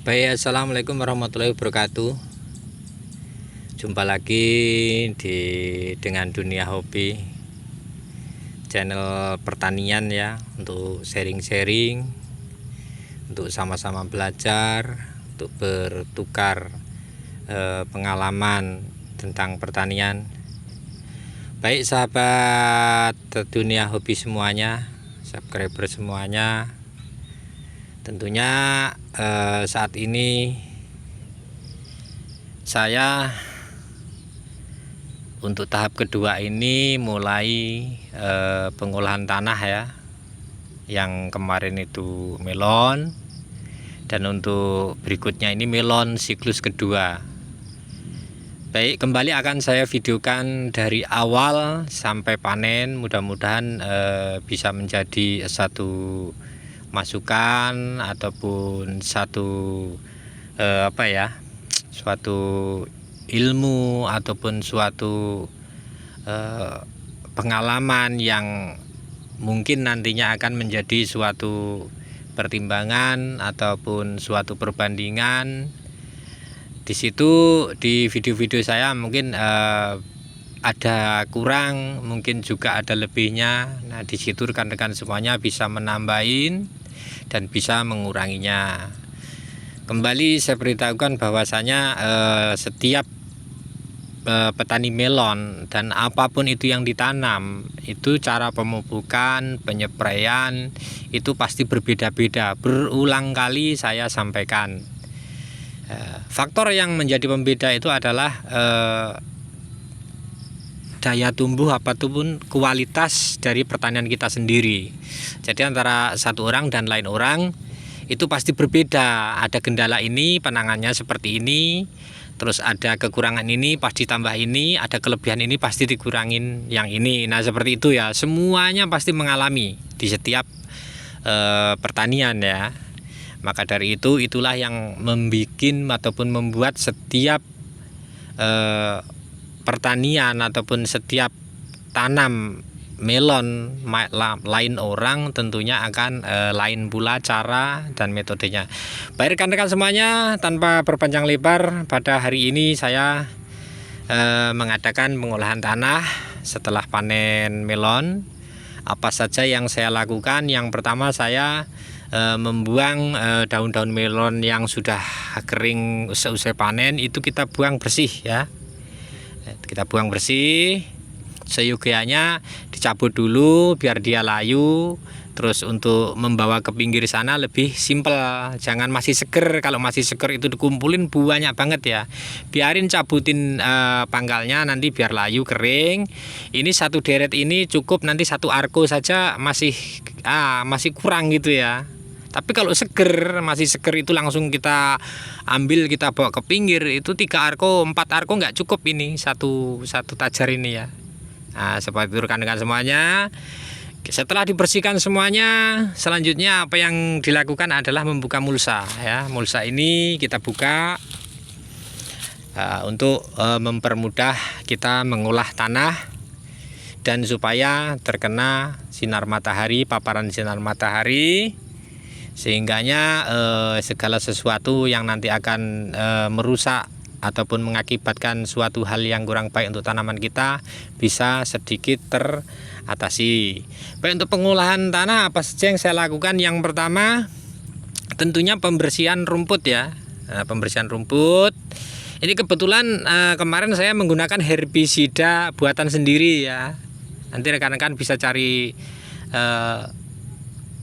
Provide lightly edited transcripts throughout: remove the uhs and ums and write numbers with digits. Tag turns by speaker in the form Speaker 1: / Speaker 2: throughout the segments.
Speaker 1: Baik, assalamualaikum warahmatullahi wabarakatuh. Jumpa lagi dengan Dunia Hobi, channel pertanian ya, untuk sharing-sharing, untuk sama-sama belajar, untuk bertukar pengalaman tentang pertanian. Baik sahabat Dunia Hobi semuanya, subscriber semuanya, tentunya saat ini saya untuk tahap kedua ini mulai pengolahan tanah ya. Yang kemarin itu melon, dan untuk berikutnya ini melon siklus kedua. Baik, kembali akan saya videokan dari awal sampai panen. Mudah-mudahan bisa menjadi satu masukan ataupun satu suatu ilmu ataupun suatu pengalaman yang mungkin nantinya akan menjadi suatu pertimbangan ataupun suatu perbandingan. Di situ di video-video saya mungkin ada kurang, mungkin juga ada lebihnya. Nah, di situ rekan-rekan semuanya bisa menambahin dan bisa menguranginya. Kembali saya beritahukan bahwasanya setiap petani melon dan apapun itu yang ditanam, itu cara pemupukan, penyepraian itu pasti berbeda-beda. Berulang kali saya sampaikan. Faktor yang menjadi pembeda itu adalah daya tumbuh ataupun kualitas dari pertanian kita sendiri. Jadi antara satu orang dan lain orang itu pasti berbeda. Ada kendala ini, penanganannya seperti ini, terus ada kekurangan ini, pasti ditambah ini, ada kelebihan ini, pasti dikurangin yang ini. Nah, seperti itu ya, semuanya pasti mengalami di setiap pertanian ya. Maka dari itu, itulah yang membuat setiap pertanian ataupun setiap tanam melon lain orang tentunya akan lain pula cara dan metodenya. Baik rekan-rekan semuanya, tanpa berpanjang lebar, pada hari ini saya mengadakan pengolahan tanah setelah panen melon. Apa saja yang saya lakukan? Yang pertama, saya membuang daun-daun melon yang sudah kering seusai panen, itu kita buang bersih ya. Kita buang bersih, seyogianya dicabut dulu biar dia layu. Terus untuk membawa ke pinggir sana lebih simpel, jangan masih seger. Kalau masih seger itu dikumpulin banyak banget ya. Biarin cabutin pangkalnya, nanti biar layu kering. Ini satu deret ini cukup, nanti satu arko saja masih kurang gitu ya. Tapi kalau masih seger itu langsung kita ambil, kita bawa ke pinggir, itu 3 arko 4 arko nggak cukup ini satu tajar ini ya. Nah, seperti itu rekan-rekan semuanya. Setelah dibersihkan semuanya, selanjutnya apa yang dilakukan adalah membuka mulsa ya. Mulsa ini kita buka untuk mempermudah kita mengolah tanah dan supaya terkena sinar matahari, paparan sinar matahari, sehingganya segala sesuatu yang nanti akan merusak ataupun mengakibatkan suatu hal yang kurang baik untuk tanaman kita bisa sedikit teratasi. Baik, untuk pengolahan tanah apa saja yang saya lakukan? Yang pertama tentunya pembersihan rumput ya. Nah, pembersihan rumput ini kebetulan kemarin saya menggunakan herbisida buatan sendiri ya. Nanti rekan-rekan bisa cari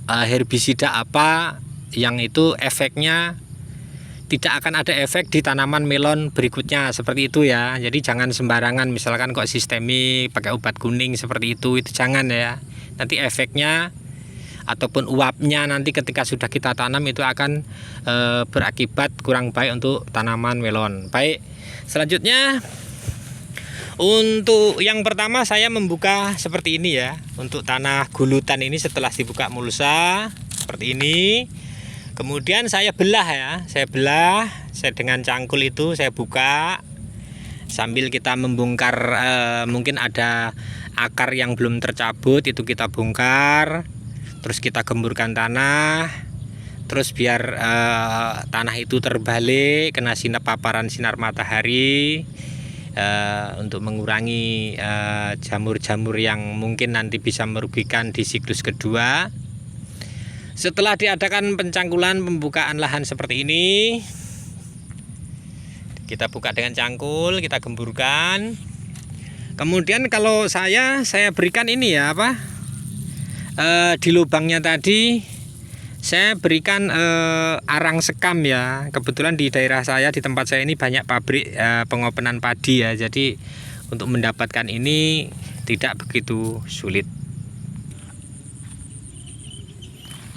Speaker 1: herbisida apa yang itu efeknya tidak akan ada efek di tanaman melon berikutnya, seperti itu ya. Jadi jangan sembarangan, misalkan kok sistemik pakai obat kuning seperti itu jangan ya. Nanti efeknya ataupun uapnya nanti ketika sudah kita tanam itu akan berakibat kurang baik untuk tanaman melon. Baik, selanjutnya untuk yang pertama saya membuka seperti ini ya. Untuk tanah gulutan ini setelah dibuka mulsa seperti ini, kemudian saya belah ya. Saya dengan cangkul itu saya buka sambil kita membongkar, mungkin ada akar yang belum tercabut, itu kita bongkar. Terus kita gemburkan tanah. terus biar tanah itu terbalik kena paparan sinar matahari, untuk mengurangi jamur-jamur yang mungkin nanti bisa merugikan di siklus kedua. Setelah diadakan pencangkulan pembukaan lahan seperti ini, kita buka dengan cangkul, kita gemburkan. Kemudian kalau saya berikan ini ya di lubangnya tadi saya berikan arang sekam ya. Kebetulan di daerah saya, di tempat saya ini banyak pabrik pengopenan padi ya. Jadi untuk mendapatkan ini tidak begitu sulit.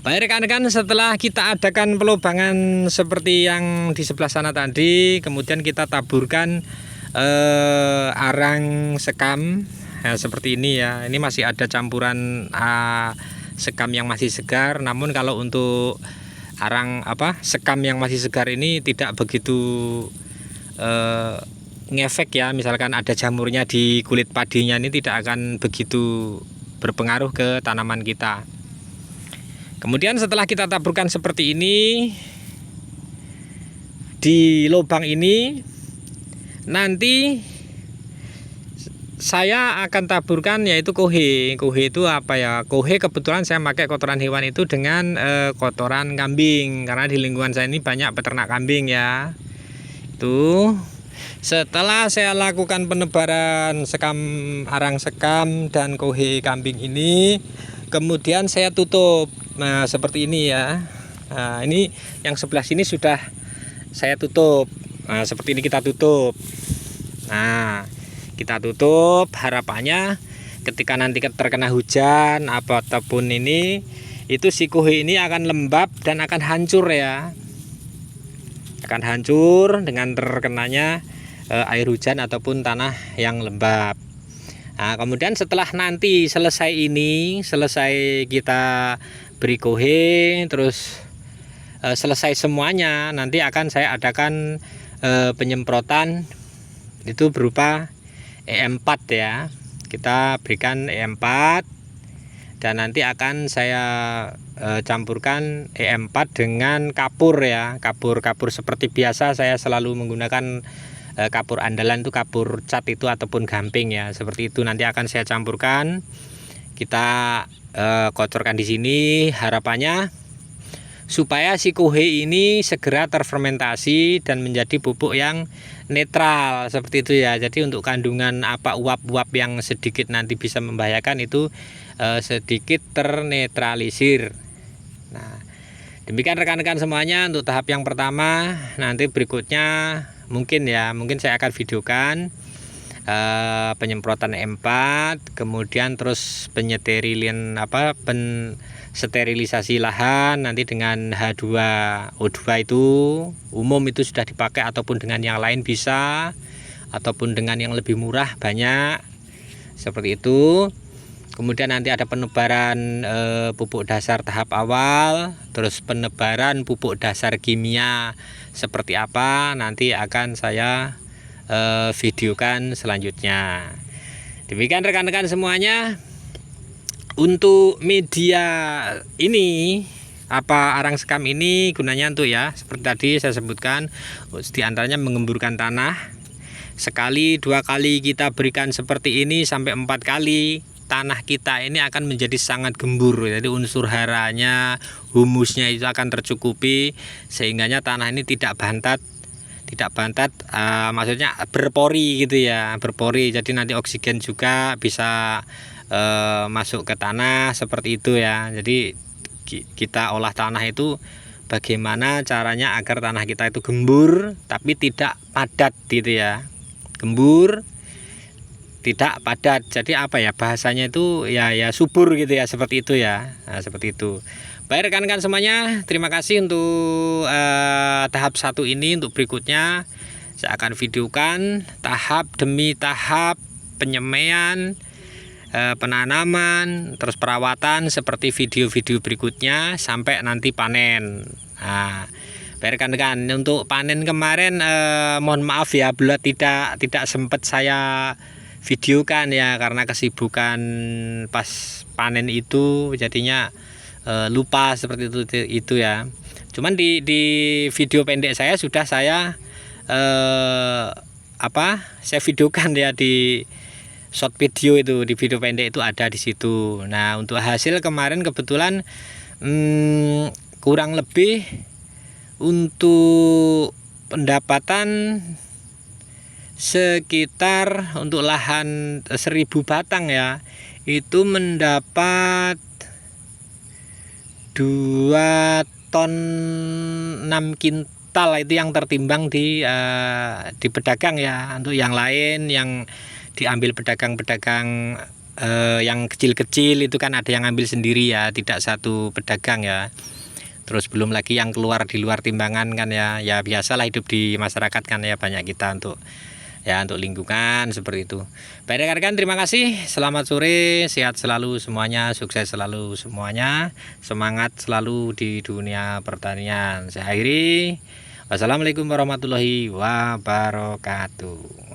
Speaker 1: Baik rekan-rekan, setelah kita adakan pelubangan seperti yang di sebelah sana tadi, kemudian kita taburkan arang sekam ya, seperti ini ya. Ini masih ada campuran sekam yang masih segar. Namun kalau untuk arang sekam yang masih segar ini tidak begitu ngefek ya. Misalkan ada jamurnya di kulit padinya, ini tidak akan begitu berpengaruh ke tanaman kita. Kemudian setelah kita taburkan seperti ini di lubang ini, nanti saya akan taburkan yaitu kohe. Kohe itu apa ya? Kohe kebetulan saya pakai kotoran hewan itu dengan kotoran kambing, karena di lingkungan saya ini banyak peternak kambing ya. Itu setelah saya lakukan penebaran arang sekam dan kohe kambing ini, kemudian saya tutup. Nah seperti ini ya. Nah ini yang sebelah sini sudah saya tutup. Nah seperti ini kita tutup. Nah kita tutup, harapannya ketika nanti terkena hujan ataupun ini, itu si kohe ini akan lembab dan akan hancur ya. Akan hancur dengan terkenanya air hujan ataupun tanah yang lembab. Nah kemudian setelah nanti selesai kita beri kohe, terus selesai semuanya, nanti akan saya adakan penyemprotan itu berupa E4 ya. Kita berikan E4 dan nanti akan saya campurkan E4 dengan kapur ya. Kapur seperti biasa saya selalu menggunakan kapur andalan itu kapur cat itu ataupun gamping ya. Seperti itu nanti akan saya campurkan. Kita kocorkan di sini, harapannya supaya si kohe ini segera terfermentasi dan menjadi pupuk yang netral seperti itu ya. Jadi untuk kandungan uap-uap yang sedikit nanti bisa membahayakan itu sedikit ternetralisir. Nah demikian rekan-rekan semuanya untuk tahap yang pertama. Nanti berikutnya mungkin saya akan videokan penyemprotan E4, kemudian terus sterilisasi lahan nanti dengan H2O2 itu umum itu sudah dipakai, ataupun dengan yang lain bisa, ataupun dengan yang lebih murah banyak seperti itu. Kemudian nanti ada penebaran pupuk dasar tahap awal, terus penebaran pupuk dasar kimia seperti apa nanti akan saya videokan selanjutnya. Demikian rekan-rekan semuanya. Untuk media ini arang sekam ini gunanya untuk ya seperti tadi saya sebutkan, diantaranya mengemburkan tanah. Sekali 2 kali kita berikan seperti ini sampai 4 kali, tanah kita ini akan menjadi sangat gembur. Jadi unsur haranya, humusnya itu akan tercukupi, sehingganya tanah ini tidak bantat, maksudnya berpori gitu ya, berpori. Jadi nanti oksigen juga bisa masuk ke tanah seperti itu ya. Jadi kita olah tanah itu bagaimana caranya agar tanah kita itu gembur tapi tidak padat gitu ya. Gembur tidak padat. Jadi bahasanya itu ya subur gitu ya, seperti itu ya. Nah, seperti itu. Baik rekan-rekan semuanya, terima kasih untuk tahap 1 ini. Untuk berikutnya saya akan videokan tahap demi tahap penyemaian, penanaman, terus perawatan seperti video-video berikutnya sampai nanti panen. Nah, baik rekan-rekan, untuk panen kemarin mohon maaf ya, belum tidak sempat saya videokan ya, karena kesibukan pas panen itu jadinya lupa seperti itu ya. Cuman di video pendek saya sudah saya saya videokan ya, di short video itu, di video pendek itu ada di situ. Nah, untuk hasil kemarin kebetulan kurang lebih untuk pendapatan sekitar untuk lahan 1000 batang ya, itu mendapat 2 ton 6 kintal, itu yang tertimbang di pedagang ya. Untuk yang lain yang diambil pedagang-pedagang yang kecil-kecil itu kan ada yang ambil sendiri ya, tidak satu pedagang ya. Terus belum lagi yang keluar di luar timbangan kan ya. Ya biasalah hidup di masyarakat kan ya, banyak kita untuk lingkungan seperti itu. Baik rekan-rekan, terima kasih. Selamat sore, sehat selalu semuanya, sukses selalu semuanya, semangat selalu di dunia pertanian. Saya akhiri. Wassalamualaikum warahmatullahi wabarakatuh.